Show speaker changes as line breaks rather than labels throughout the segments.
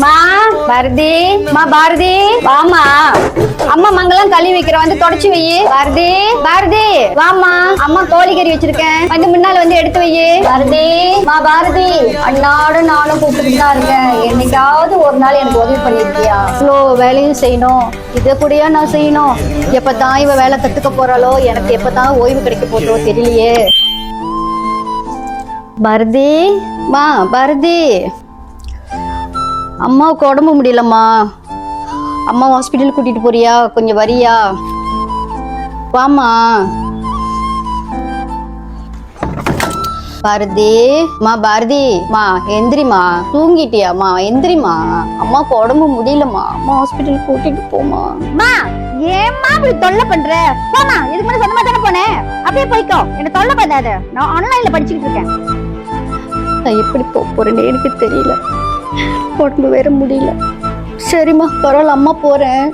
மா பாரதி, மா பாரதி வாமா. அம்மா மங்கெல்லாம் கழுவி வைக்கிற, வந்து தொடச்சு வை. பாரதி பாரதி வாமா, அம்மா கோழிக்கறி வச்சிருக்கேன், வந்து முன்னால வந்து எடுத்து வை. பாரதி, மா பாரதி, அண்ணாடு நானும் கூப்பிட்டு தான் இருக்கேன். என்னைக்காவது ஒரு நாள் எனக்கு உதவி பண்ணிருக்கியா? இவ்வளோ வேலையும் செய்யணும், இதை கூடயா நான் செய்யணும்? எப்பதான் இவ வேலை கத்துக்க போறாளோ, எனக்கு எப்பதான் ஓய்வு கிடைக்க போதோ தெரியலையே. பாரதி, மா பாரதி, அம்மாவுக்கு உடம்பு முடியலம்மா. அம்மா ஹாஸ்பிட்டல் கூட்டிட்டு போறியா? கொஞ்சம் வரியா? வாமா. பாரதி, மா பாரதி, மா எந்திரிமா. தூங்கிட்டியாமா? எந்திரிமா, அம்மாவுக்கு உடம்பு முடியலம்மா, அம்மா ஹாஸ்பிட்டல் கூட்டிட்டு போமா. மா ஏம்மா இப்படி தொல்லை பண்ற? போமா, இதுக்கு முன்னாடி சொன்ன மாதிரி தானே போனேன், அப்படியே போய்க்கோ. என்ன தொல்லை பண்ணாத, நான் ஆன்லைன்ல படிச்சுக்கிட்டு இருக்கேன். நான் எப்படி போறேன்னு எனக்கு தெரியல, உடம்பு வேற முடியல. சரிம்மா பரவாயில்ல, அம்மா போறேன்.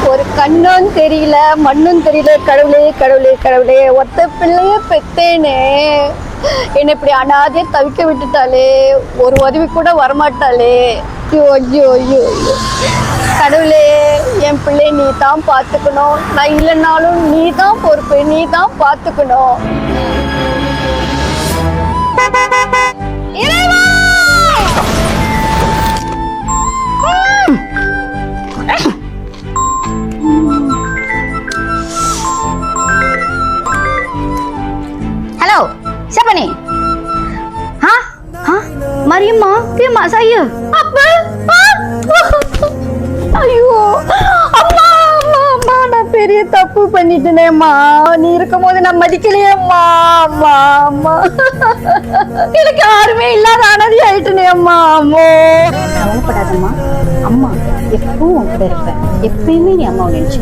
ஒரு கண்ணும் தெரியல, மண்ணும் தெரியல. கடவுளே கடவுளே கடவுளே, ஒத்த பிள்ளைய பெத்தேனே, என்ன இப்படி அனாதைய தவிக்க விட்டுட்டாலே, ஒரு உதவி கூட வரமாட்டாளே. ஐயோ ஐயோ ஐயோ, கடவுளே என் பிள்ளைய நீ தான் பார்த்துக்கணும். நான் இல்லைன்னாலும் நீ தான் பொறுப்பு, நீ தான் பார்த்துக்கணும். ஹலோ சபனி. மரியம்மா கேமா சாயு அப்பா. ஐயோ அம்மா அம்மா அம்மா, நான் பெரிய தப்பு பண்ணிட்டேனேம்மா. நீ இருக்கும் போது நான் மதிக்கலையேம்மா. அம்மா அம்மா, எனக்கு யாருமே இல்லாத அனாதை ஆயிட்டனே அம்மா. அம்மோ கவலைப்படாதம்மா, அம்மா எப்பவும் உன் கூட இருப்பேன். எப்பயுமே நீ அம்மாவை நினைச்சு